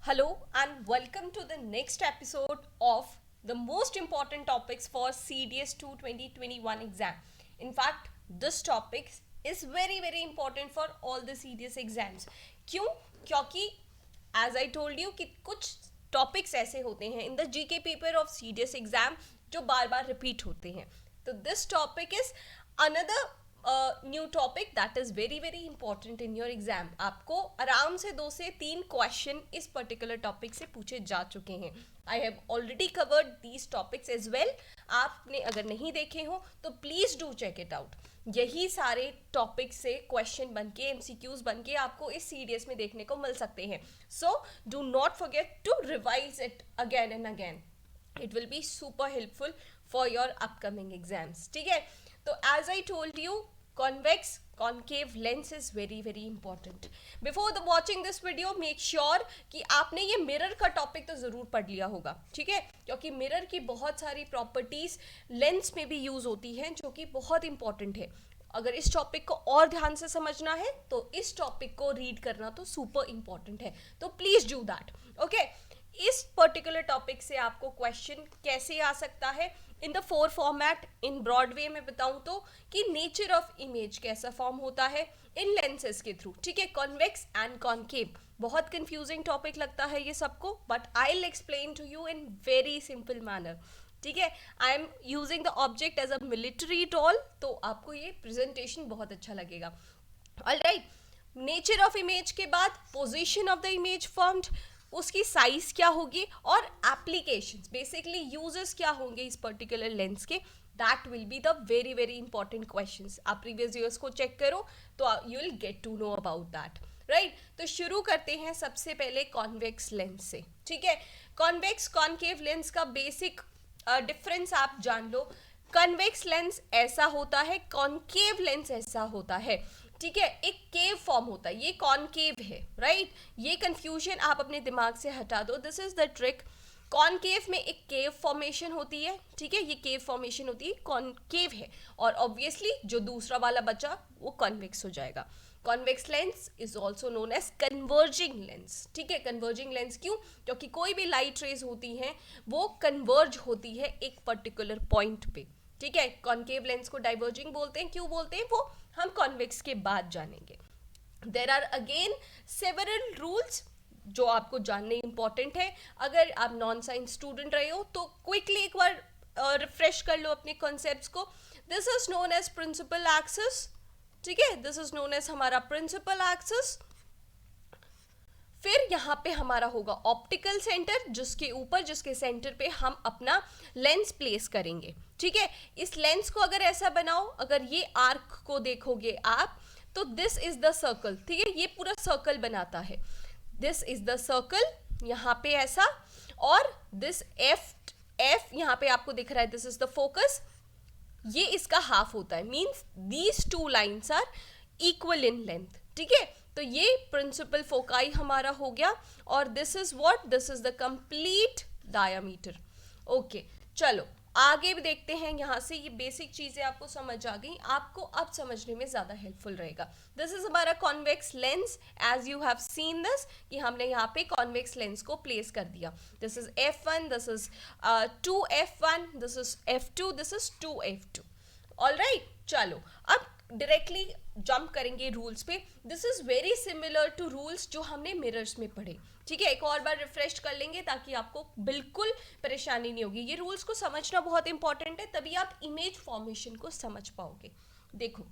Hello and welcome to the next episode of the most important topics for CDS 2 2021 exam. In fact, this topic is very important for all the CDS exams. क्यों? क्योंकि as I told you कि कुछ topics ऐसे होते हैं in the GK paper of CDS exam जो बार बार repeat होते हैं. तो this topic is another new topic that is very important in your exam. आपको आराम से 2 से 3 क्वेश्चन इस पर्टिकुलर टॉपिक से पूछे जा चुके हैं. I have already covered these topics as well. आपने अगर नहीं देखे हो तो please do check it out. यही सारे टॉपिक से क्वेश्चन बन के एमसीक्यूज बन के आपको इस सीडीएस में देखने को मिल सकते हैं. So do not forget to revise it again and again. It will be super helpful for your upcoming exams. ठीक है, तो as I told you, convex concave lens is very important. Before the watching this video, make sure कि आपने ये mirror का topic तो ज़रूर पढ़ लिया होगा. ठीक है, क्योंकि मिरर की बहुत सारी प्रॉपर्टीज लेंस में भी यूज़ होती हैं जो कि बहुत इंपॉर्टेंट है. अगर इस टॉपिक को और ध्यान से समझना है तो इस टॉपिक को रीड करना तो सुपर इंपॉर्टेंट है. तो प्लीज़ डू दैट. ओके, इस पर्टिकुलर टॉपिक से आपको क्वेश्चन कैसे आ सकता है in the 4 format. In broad way में बताऊं तो कि नेचर ऑफ इमेज कैसा फॉर्म होता है इन लेंसेज के थ्रू. ठीक है, कॉन्वेक्स एंड कॉन्केव. बहुत कंफ्यूजिंग टॉपिक लगता है ये सबको, but I will explain to you in very simple manner. ठीक है, I am using the object as a military toll, तो आपको ये प्रेजेंटेशन बहुत अच्छा लगेगा. ऑलराइट, नेचर ऑफ इमेज के बाद position of the image formed, उसकी साइज क्या होगी और एप्लीकेशंस, बेसिकली यूजेस क्या होंगे इस पर्टिकुलर लेंस के. That will be the very important questions. आप प्रीवियस ईयर्स को चेक करो तो you will get to know about that. Right, तो शुरू करते हैं सबसे पहले कॉन्वेक्स लेंस से. ठीक है, कॉन्वेक्स कॉन्केव लेंस का बेसिक डिफरेंस आप जान लो. कॉन्वेक्स लेंस ऐसा होता है, कॉन्केव लेंस ऐसा होता है. ठीक है, एक केव फॉर्म होता है, ये कॉनकेव है. राइट, ये कंफ्यूजन आप अपने दिमाग से हटा दो. This is the trick. Concave में एक केव फॉर्मेशन होती है. ठीक है, ये केव फॉर्मेशन होती है, कॉनकेव है, और ऑब्वियसली जो दूसरा वाला बचा वो कॉन्वेक्स हो जाएगा. Convex lens is also known as converging lens. ठीक है, कन्वर्जिंग लेंस क्यों? क्योंकि कोई भी लाइट रेज होती हैं वो कन्वर्ज होती है एक पर्टिकुलर पॉइंट पे. ठीक है, कॉन्केव लेंस को डाइवर्जिंग बोलते हैं. क्यों बोलते हैं वो हम कॉन्वेक्स के बाद जानेंगे. There are again several rules जो आपको जानने इंपॉर्टेंट है. अगर आप नॉन साइंस स्टूडेंट रहे हो तो क्विकली एक बार रिफ्रेश कर लो अपने कॉन्सेप्ट्स को. This is known as principal axis. ठीक है, दिस इज नोन एज हमारा प्रिंसिपल एक्सिस. फिर यहाँ पे हमारा होगा ऑप्टिकल सेंटर, जिसके ऊपर, जिसके सेंटर पे हम अपना लेंस प्लेस करेंगे. ठीक है, इस लेंस को अगर ऐसा बनाओ, अगर ये आर्क को देखोगे आप तो दिस इज द सर्कल. ठीक है, ये पूरा सर्कल बनाता है. दिस इज द सर्कल, यहाँ पे ऐसा, और दिस एफ यहाँ पे आपको दिख रहा है, दिस इज द फोकस. ये इसका हाफ होता है, means these 2 lines are equal in length. ठीक है, तो ये प्रिंसिपल फोकाई हमारा हो गया, और this is what, this is the complete diameter. Okay, चलो आगे भी देखते हैं. यहाँ से ये बेसिक चीजें आपको समझ आ गई, आपको अब समझने में ज्यादा हेल्पफुल रहेगा. दिस इज हमारा convex lens. As you have seen this कि हमने यहाँ पे कॉन्वेक्स लेंस को प्लेस कर दिया. This is F1, this is 2F1, this is F2, this is 2F2. Alright, चलो अब डायरेक्टली जंप करेंगे रूल्स पे. This is very similar to rules जो हमने मिरर्स में पढ़े. ठीक है, एक और बार रिफ्रेश कर लेंगे ताकि आपको बिल्कुल परेशानी नहीं होगी. ये रूल्स को समझना बहुत इंपॉर्टेंट है, तभी आप इमेज फॉर्मेशन को समझ पाओगे. देखो,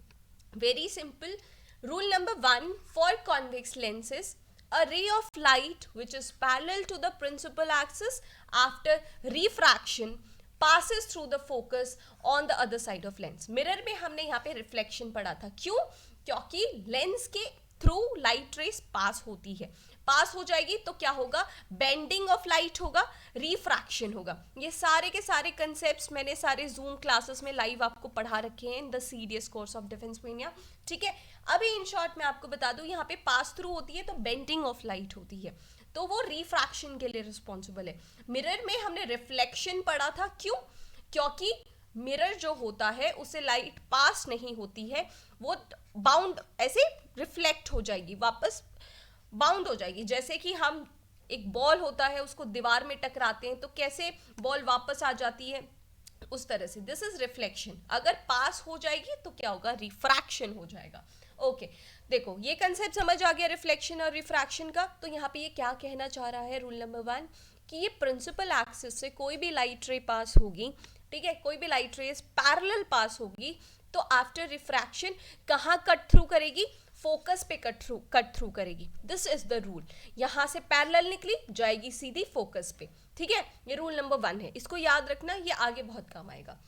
very simple. Rule number 1 for convex lenses, a ray of light which is parallel to the principal axis after refraction passes through the focus on the other side of lens. Mirror में हमने यहाँ पे reflection पढ़ा था. क्यों? क्योंकि lens के through light rays पास होती है. पास हो जाएगी तो क्या होगा? बेंडिंग ऑफ लाइट होगा, रिफ्रैक्शन होगा. ये सारे के सारे कंसेप्ट्स मैंने सारे जूम क्लासेस में लाइव आपको पढ़ा रखे हैं in the CDS course of defence mania. ठीक है, अभी इन शॉर्ट में आपको बता दूं, यहाँ पे पास थ्रू होती है तो बेंडिंग ऑफ लाइट होती है, तो वो रिफ्रैक्शन के लिए रिस्पॉन्सिबल है. मिरर में हमने रिफ्लेक्शन पढ़ा था. क्यों? क्योंकि मिरर जो होता है उससे लाइट पास नहीं होती है, वो बाउंड ऐसे रिफ्लेक्ट हो जाएगी, वापस बाउंड हो जाएगी. जैसे कि हम एक बॉल होता है, उसको दीवार में टकराते हैं तो कैसे बॉल वापस आ जाती है, उस तरह से दिस इज रिफ्लेक्शन। अगर पास हो जाएगी तो क्या होगा, रिफ्रैक्शन हो जाएगा। ओके देखो ये कंसेप्ट समझ आ गया रिफ्लेक्शन और रिफ्रैक्शन का। तो यहाँ पे ये क्या कहना चाह रहा है, रूल नंबर 1 कि ये प्रिंसिपल एक्सिस से कोई भी लाइट रे पास होगी, ठीक है, कोई भी लाइट रेज पैरेलल पास होगी तो आफ्टर रिफ्रैक्शन कहाँ कट थ्रू करेगी, फोकस पे कट थ्रू करेगी। This is the rule. यहां से पैरेलल निकली जाएगी सीधी फोकस पे, ठीक है, ये रूल नंबर 1 है, इसको याद रखना, ये आगे बहुत काम आएगा।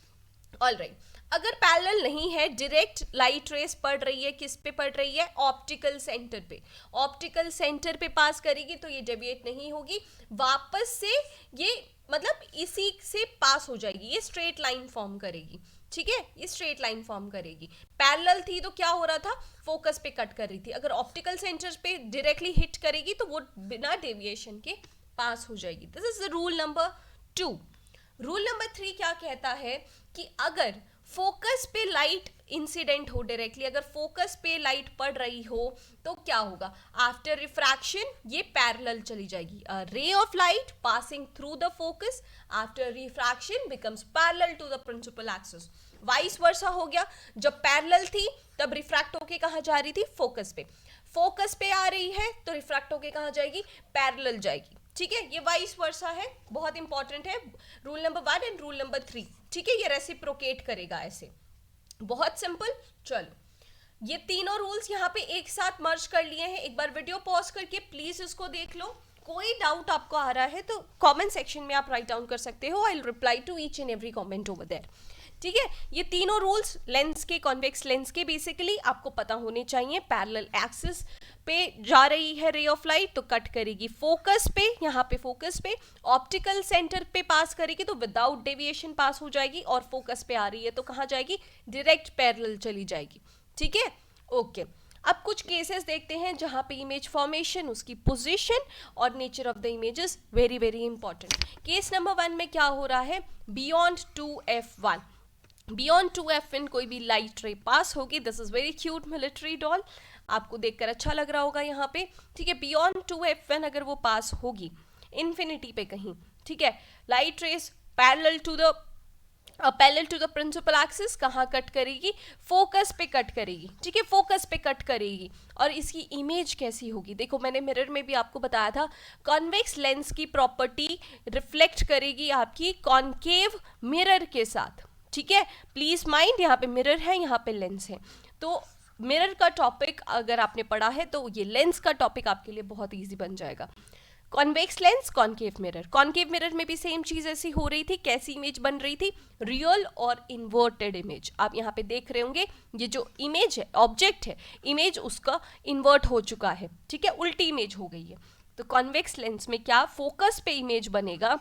ऑलराइट, अगर पैरेलल नहीं है, डायरेक्ट लाइट रेस पड़ रही है, किस पे पड़ रही है, ऑप्टिकल सेंटर पे, ऑप्टिकल सेंटर पे पास करेगी तो ये डेविएट नहीं होगी, वापस से ये मतलब इसी से पास हो जाएगी, ये स्ट्रेट लाइन फॉर्म करेगी, ठीक है, ये स्ट्रेट लाइन फॉर्म करेगी। पैरेलल थी तो क्या हो रहा था, फोकस पे कट कर रही थी, अगर ऑप्टिकल सेंटर पे डायरेक्टली हिट करेगी तो वो बिना डेविएशन के पास हो जाएगी। This is the rule number 2। Rule number 3 क्या कहता है कि अगर फोकस पे लाइट इंसिडेंट हो डायरेक्टली, अगर फोकस पे लाइट पड़ रही हो तो क्या होगा, आफ्टर रिफ्रैक्शन ये पैरेलल चली जाएगी, a ray of light passing through the focus after refraction becomes parallel to the principal axis. Vice versa हो गया, जब पैरेलल थी तब रिफ्रैक्ट होके कहाँ जा रही थी, फोकस पे, फोकस पे आ रही है तो रिफ्रैक्ट होके कहाँ जाएगी, पैरेलल जाएगी, ठीक है, ये वाइस वर्सा है, बहुत इंपॉर्टेंट है, rule number 1 and rule number 3, ठीक है, ये रेसिप्रोकेट करेगा ऐसे, बहुत सिंपल। चलो ये तीनों रूल्स यहाँ पे एक साथ मर्ज कर लिए हैं, एक बार वीडियो पॉज करके प्लीज इसको देख लो, कोई डाउट आपको आ रहा है तो कमेंट सेक्शन में आप राइट डाउन कर सकते हो, I will reply to each and every comment over there, ठीक है। ये तीनों रूल्स लेंस के, कॉन्वेक्स लेंस के बेसिकली आपको पता होने चाहिए। पैरेलल एक्सिस पे जा रही है रे ऑफ लाइट तो कट करेगी फोकस पे, यहाँ पे फोकस पे, ऑप्टिकल सेंटर पे पास करेगी तो विदाउट डेविएशन पास हो जाएगी, और फोकस पे आ रही है तो कहाँ जाएगी, डायरेक्ट पैरेलल चली जाएगी, ठीक है, ओके। अब कुछ केसेस देखते हैं जहां पे इमेज फॉर्मेशन, उसकी पोजीशन और nature of the image is very very important. Case number 1 में क्या हो रहा है, बियॉन्ड 2f1, बियॉन्ड 2f1 कोई भी लाइट रे पास होगी, this is very cute military doll, आपको देखकर अच्छा लग रहा होगा यहाँ पे, ठीक है, बियॉन्ड 2f1 अगर वो पास होगी इन्फिनिटी पे कहीं, ठीक है, light rays parallel to the principal axis कहाँ कट करेगी, फोकस पे कट करेगी, ठीक है, फोकस पे कट करेगी, और इसकी इमेज कैसी होगी, देखो मैंने मिरर में भी आपको बताया था, कॉन्वेक्स लेंस की प्रॉपर्टी रिफ्लेक्ट करेगी आपकी कॉनकेव मिरर के साथ, ठीक है, प्लीज माइंड, यहाँ पे मिरर है, यहाँ पे लेंस है, तो मिरर का टॉपिक अगर आपने पढ़ा है तो ये लेंस का टॉपिक आपके लिए बहुत इजी बन जाएगा। Convex lens, concave mirror, concave mirror में भी सेम चीज ऐसी हो रही थी, कैसी इमेज बन रही थी, रियल और इन्वर्टेड इमेज। आप यहाँ पे देख रहे होंगे ये जो इमेज है, ऑब्जेक्ट है, इमेज उसका इन्वर्ट हो चुका है, ठीक है, उल्टी इमेज हो गई है। तो कॉन्वेक्स लेंस में क्या, फोकस पे इमेज बनेगा,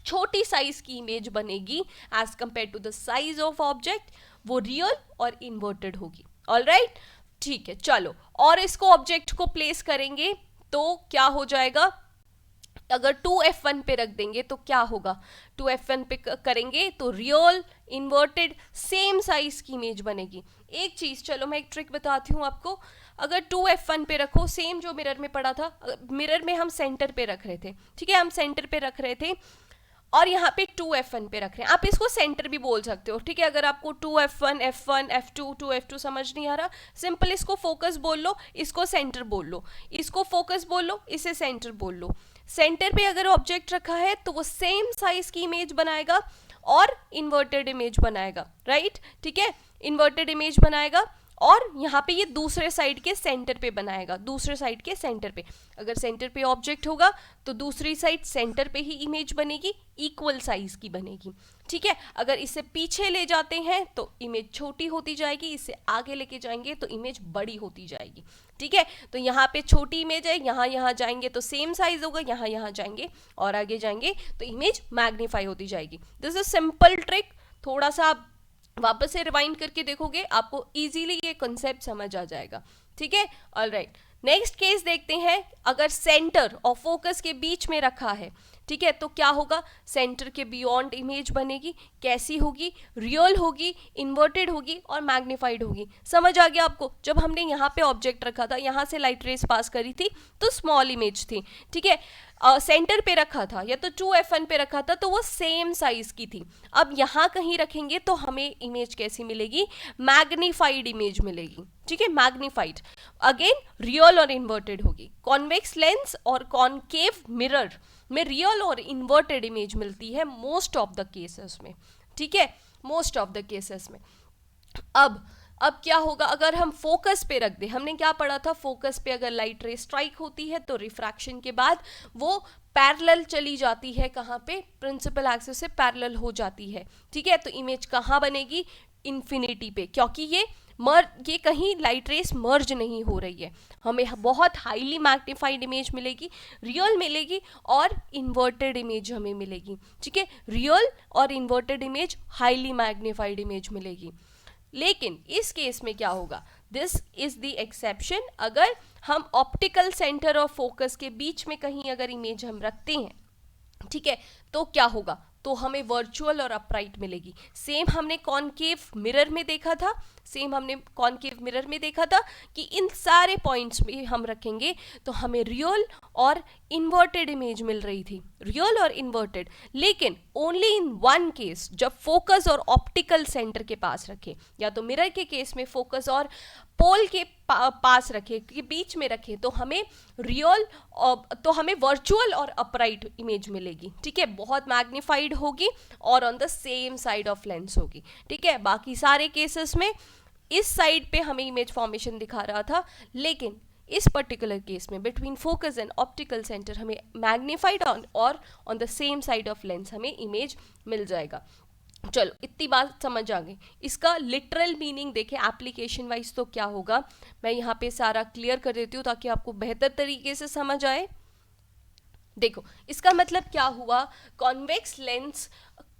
छोटी साइज की इमेज बनेगी as compared to the size of object, वो रियल और इन्वर्टेड होगी, ऑलराइट, ठीक है। चलो और इसको ऑब्जेक्ट को प्लेस करेंगे तो क्या हो जाएगा, अगर 2f1 पे रख देंगे तो क्या होगा, 2f1 पे करेंगे तो रियल इन्वर्टेड सेम साइज की इमेज बनेगी। एक चीज, चलो मैं एक ट्रिक बताती हूँ आपको, अगर 2f1 पे रखो, सेम जो मिरर में पड़ा था, मिरर में हम सेंटर पे रख रहे थे, ठीक है, हम सेंटर पे रख रहे थे और यहाँ पे 2f1 पे रख रहे हैं, आप इसको सेंटर भी बोल सकते हो, ठीक है, अगर आपको 2f1 f1 f2 2f2 समझ नहीं आ रहा, सिंपल इसको फोकस बोल लो, इसको सेंटर बोल लो, इसको फोकस बोल लो, इसे सेंटर बोल लो। सेंटर पे अगर ऑब्जेक्ट रखा है तो वो सेम साइज की इमेज बनाएगा और इन्वर्टेड इमेज बनाएगा, राइट, ठीक है, इन्वर्टेड इमेज बनाएगा, और यहाँ पे ये दूसरे साइड के सेंटर पे बनाएगा, दूसरे साइड के सेंटर पे, अगर सेंटर पे ऑब्जेक्ट होगा तो दूसरी साइड सेंटर पे ही इमेज बनेगी, इक्वल साइज की बनेगी, ठीक है। अगर इसे पीछे ले जाते हैं तो इमेज छोटी होती जाएगी, इसे आगे लेके जाएंगे तो इमेज बड़ी होती जाएगी, ठीक है। तो यहाँ पे छोटी इमेज है, यहाँ जाएंगे तो सेम साइज होगा, यहाँ जाएंगे और आगे जाएंगे तो इमेज मैग्नीफाई होती जाएगी। दिस इज सिंपल ट्रिक, थोड़ा सा आप वापस से रिवाइंड करके देखोगे आपको इजीली ये कॉन्सेप्ट समझ आ जाएगा, ठीक है, ऑलराइट। नेक्स्ट केस देखते हैं, अगर सेंटर और फोकस के बीच में रखा है, ठीक है, तो क्या होगा, सेंटर के बियॉन्ड इमेज बनेगी, कैसी होगी, रियल होगी, इन्वर्टेड होगी और मैग्नीफाइड होगी। समझ आ गया आपको? जब हमने यहाँ पे ऑब्जेक्ट रखा था, यहाँ से लाइट रेस पास करी थी तो स्मॉल इमेज थी, ठीक है, सेंटर पे रखा था या तो 2f1 पे रखा था तो वो सेम साइज की थी। अब यहाँ कहीं रखेंगे तो हमें इमेज कैसी मिलेगी, मैग्नीफाइड इमेज मिलेगी, ठीक है, मैग्नीफाइड, अगेन रियल और इन्वर्टेड होगी। कॉन्वेक्स लेंस और कॉनकेव मिरर में रियल और इन्वर्टेड इमेज मिलती है मोस्ट ऑफ द केसेस में, ठीक है, मोस्ट ऑफ द केसेस में। अब क्या होगा, अगर हम फोकस पे रख दें, हमने क्या पढ़ा था, फोकस पे अगर लाइट रे स्ट्राइक होती है तो रिफ्रैक्शन के बाद वो पैरेलल चली जाती है, कहाँ पे, प्रिंसिपल एक्सिस से पैरेलल हो जाती है, ठीक है, तो इमेज कहाँ बनेगी, इन्फिनिटी पे, क्योंकि ये कहीं लाइट रेस मर्ज नहीं हो रही है, हमें बहुत हाईली मैग्नीफाइड इमेज मिलेगी, रियल मिलेगी और इन्वर्टेड इमेज हमें मिलेगी, ठीक है, रियल और inverted image, highly magnified image मिलेगी। लेकिन इस केस में क्या होगा, दिस इज द एक्सेप्शन, अगर हम ऑप्टिकल सेंटर और फोकस के बीच में कहीं अगर इमेज हम रखते हैं, ठीक है, तो क्या होगा, तो हमें वर्चुअल और अपराइट मिलेगी। सेम हमने कॉनकेव मिरर में देखा था, कि इन सारे पॉइंट्स में हम रखेंगे तो हमें रियल और इन्वर्टेड इमेज मिल रही थी, रियल और इन्वर्टेड, लेकिन ओनली इन वन केस, जब फोकस और ऑप्टिकल सेंटर के पास रखे, या तो मिरर के केस में फोकस और पोल के पास रखे, के बीच में रखे, तो हमें रियल, तो हमें वर्चुअल और अपराइट इमेज मिलेगी, ठीक है, बहुत मैग्नीफाइड होगी और on the same side of lens होगी, ठीक है। बाकी सारे केसेस में इस साइड पे हमें इमेज फॉर्मेशन दिखा रहा था, लेकिन इस पर्टिकुलर केस में between focus and optical centre हमें मैग्नीफाइड और on the same side of lens हमें इमेज मिल जाएगा। चलो, इतनी बात समझ आ गई। इसका लिटरल मीनिंग देखें एप्लीकेशन वाइज तो क्या होगा, मैं यहाँ पे सारा क्लियर कर देती हूँ ताकि आपको बेहतर तरीके से समझ आए। देखो, इसका मतलब क्या हुआ, कॉन्वेक्स लेंस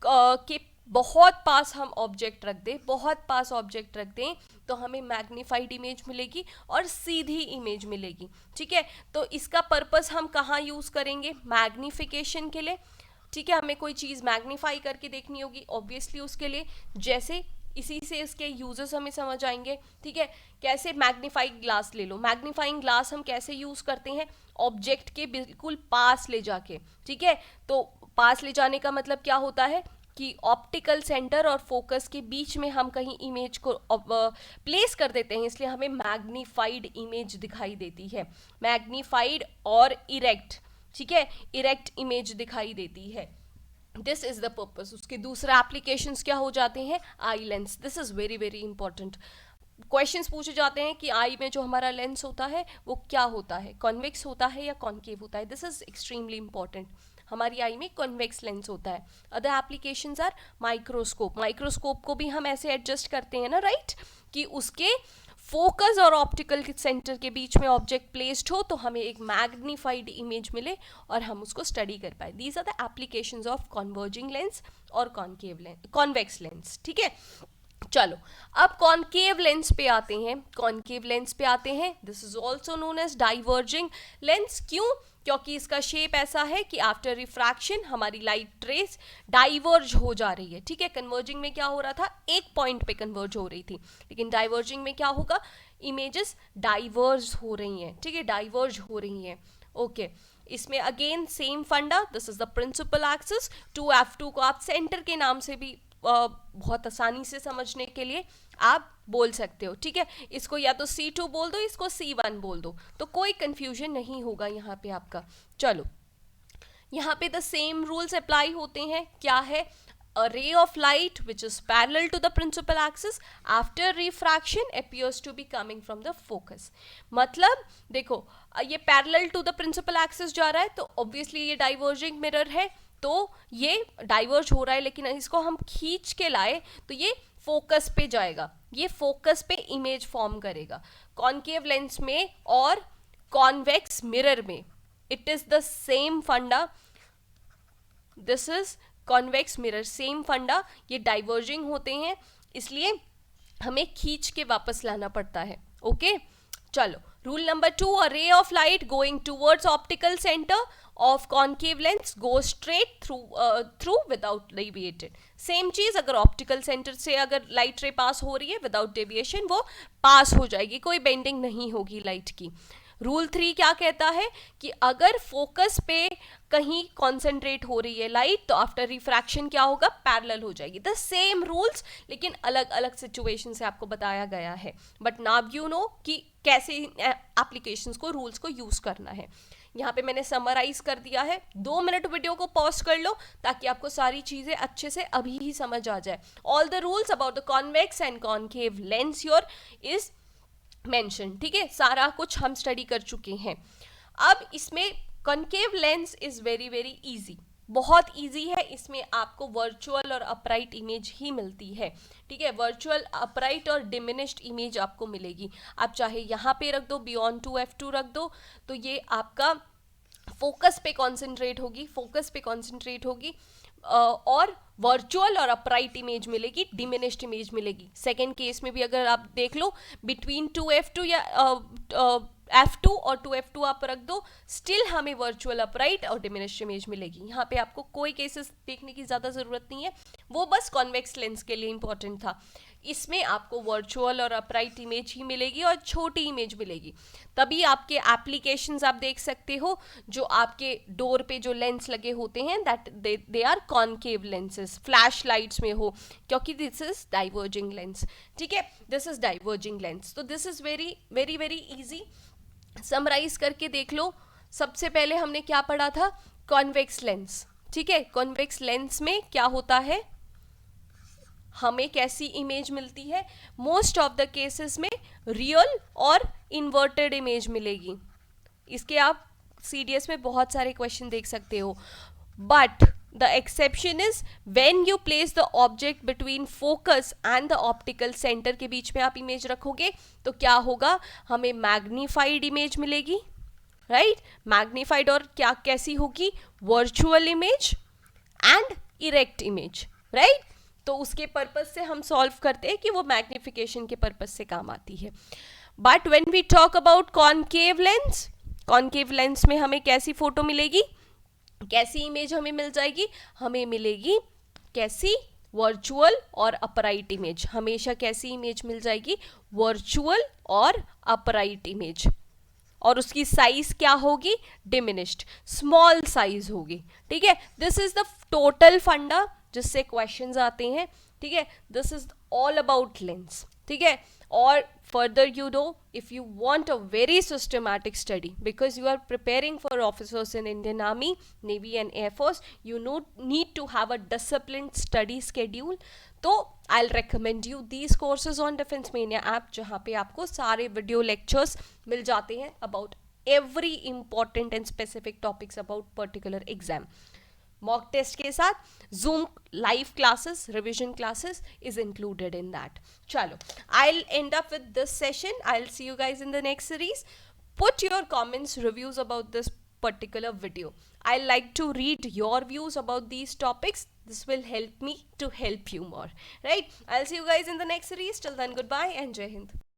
के बहुत पास हम ऑब्जेक्ट रख दें, तो हमें मैग्नीफाइड इमेज मिलेगी और सीधी इमेज मिलेगी, ठीक है। तो इसका पर्पस हम कहाँ यूज़ करेंगे, मैग्नीफिकेशन के लिए, ठीक है, हमें कोई चीज़ मैग्नीफाई करके देखनी होगी ऑब्वियसली उसके लिए, जैसे इसी से इसके यूजेस हमें समझ आएंगे, ठीक है। कैसे, मैग्नीफाइंग ग्लास ले लो, मैग्नीफाइंग ग्लास हम कैसे यूज़ करते हैं, ऑब्जेक्ट के बिल्कुल पास ले जाके, ठीक है, तो पास ले जाने का मतलब क्या होता है कि ऑप्टिकल सेंटर और फोकस के बीच में हम कहीं इमेज को प्लेस कर देते हैं, इसलिए हमें मैग्नीफाइड इमेज दिखाई देती है, मैग्नीफाइड और इरेक्ट, ठीक है, इरेक्ट इमेज दिखाई देती है। This is the purpose. उसके दूसरा एप्लीकेशंस क्या हो जाते हैं, eye lens, this is very very important. Questions पूछे जाते हैं कि आई में जो हमारा लेंस होता है वो क्या होता है, कॉन्वेक्स होता है या कॉन्केव होता है, दिस इज एक्सट्रीमली इंपॉर्टेंट। हमारी आई में कॉन्वेक्स लेंस होता है। अदर एप्लीकेशंस आर माइक्रोस्कोप को भी हम ऐसे एडजस्ट करते हैं ना, राइट, कि उसके फोकस और ऑप्टिकल सेंटर के बीच में ऑब्जेक्ट प्लेस्ड हो तो हमें एक मैग्नीफाइड इमेज मिले और हम उसको स्टडी कर पाए। These are the applications of converging lens और कॉन्वेक्स लेंस, ठीक है। चलो, अब कॉनकेव लेंस पे आते हैं। This is also known as diverging lens. क्यों? क्योंकि इसका शेप ऐसा है कि आफ्टर रिफ्रैक्शन हमारी लाइट रेस डाइवर्ज हो जा रही है, ठीक है। कन्वर्जिंग में क्या हो रहा था, एक पॉइंट पे कन्वर्ज हो रही थी, लेकिन डाइवर्जिंग में क्या होगा, इमेजेस डाइवर्ज हो रही हैं, ठीक है, डाइवर्ज हो रही हैं, ओके। इसमें again same funda, this is the principal axis. 2f2 को आप सेंटर के नाम से भी बहुत आसानी से समझने के लिए आप बोल सकते हो, ठीक है। इसको या तो C2 बोल दो, इसको C1 बोल दो, तो कोई कंफ्यूजन नहीं होगा यहाँ पे आपका। चलो, यहाँ पे द सेम रूल्स अप्लाई होते हैं। क्या है, a ray of light which is parallel to the principal axis after refraction appears to be coming from the focus। मतलब देखो, ये parallel to the principal axis जा रहा है तो obviously ये diverging mirror है, तो ये डाइवर्ज हो रहा है, लेकिन इसको हम खींच के लाए तो ये फोकस पे जाएगा, ये फोकस पे इमेज फॉर्म करेगा। कॉनकेव लेंस में और कॉन्वेक्स मिरर में it is the same funda, this is convex mirror, same फंडा, ये डाइवर्जिंग होते हैं इसलिए हमें खींच के वापस लाना पड़ता है, ओके। चलो, rule number 2, a ray of light going towards optical centre of concave lens goes straight through without deviated. Same चीज अगर ऑप्टिकल सेंटर से अगर लाइट रे पास हो रही है विदाउट डेविएशन वो पास हो जाएगी, कोई बेंडिंग नहीं होगी लाइट की. रूल 3 क्या कहता है कि अगर फोकस पे कहीं कॉन्सेंट्रेट हो रही है लाइट तो आफ्टर रिफ्रैक्शन क्या होगा, पैरेलल हो जाएगी. द सेम रूल्स लेकिन अलग अलग सिचुएशन से आपको बताया गया है. बट नाउ यू नो कि कैसे एप्लीकेशंस को रूल्स को यूज करना है. यहाँ पे मैंने समराइज कर दिया है. 2 मिनट वीडियो को पॉज कर लो ताकि आपको सारी चीजें अच्छे से अभी ही समझ आ जाए. All the rules about the convex and concave lens your is mention. ठीक है, सारा कुछ हम स्टडी कर चुके हैं. अब इसमें concave lens is very very easy, बहुत इजी है. इसमें आपको वर्चुअल और अपराइट इमेज ही मिलती है. ठीक है, वर्चुअल, अपराइट और डिमिनिश्ड इमेज आपको मिलेगी. आप चाहे यहाँ पे रख दो, बियॉन्ड 2f2 रख दो, तो ये आपका फोकस पे कॉन्सेंट्रेट होगी, फोकस पे कॉन्सेंट्रेट होगी. और वर्चुअल और अपराइट इमेज मिलेगी, डिमिनिश्ड इमेज मिलेगी. सेकेंड केस में भी अगर आप देख लो बिटवीन 2f2 या f2 और 2f2 आप रख दो, स्टिल हमें वर्चुअल, अपराइट और डिमिनिश्ड इमेज मिलेगी. यहाँ पे आपको कोई केसेस देखने की ज़्यादा ज़रूरत नहीं है, वो बस कॉन्वेक्स लेंस के लिए इंपॉर्टेंट था. इसमें आपको वर्चुअल और अपराइट इमेज ही मिलेगी और छोटी इमेज मिलेगी. तभी आपके एप्लीकेशंस आप देख सकते हो जो आपके डोर पे जो लेंस लगे होते हैं that they are concave lenses. Flash lights में हो, क्योंकि दिस इज डाइवर्जिंग लेंस. ठीक है, दिस इज डाइवर्जिंग लेंस. तो this is very very very easy. Summarise करके देख लो. सबसे पहले हमने क्या पढ़ा था, कॉन्वेक्स लेंस. ठीक है, कॉन्वेक्स लेंस में क्या होता है, हमें कैसी इमेज मिलती है, मोस्ट ऑफ द केसेस में रियल और इन्वर्टेड इमेज मिलेगी. इसके आप सीडीएस में बहुत सारे क्वेश्चन देख सकते हो. But the exception is when you place the object between focus and the optical centre के बीच में आप इमेज रखोगे तो क्या होगा, हमें मैग्नीफाइड इमेज मिलेगी. राइट, मैग्नीफाइड और क्या कैसी होगी, virtual image and erect image. Right, तो उसके पर्पस से हम सॉल्व करते हैं कि वो मैग्निफिकेशन के पर्पस से काम आती है. But when we talk about concave lens, concave lens में हमें कैसी फोटो मिलेगी, कैसी इमेज हमें मिल जाएगी, हमें मिलेगी कैसी, वर्चुअल और अपराइट इमेज. हमेशा कैसी इमेज मिल जाएगी, वर्चुअल और अपराइट इमेज. और उसकी साइज क्या होगी, डिमिनिश्ड, स्मॉल साइज होगी. ठीक है, दिस इज द टोटल फंडा जिससे क्वेश्चंस आते हैं. ठीक है, this is all about lens. ठीक है, और further you know, if you want a very systematic study because you are preparing for officers in Indian Army, Navy and Air Force, you need to have a disciplined study schedule. तो I'll recommend you these courses on Defense Mania app जहाँ पे आपको सारे video lectures मिल जाते हैं about every important and specific topics about particular exam. Mock test के साथ zoom live classes, revision classes is included in that. चलो, I will end up with this session. I will see you guys in the next series. Put your comments, reviews about this particular video. I like to read your views about these topics. This will help me to help you more. Right? I'll see you guys in the next series. Till then, goodbye and Jai Hind.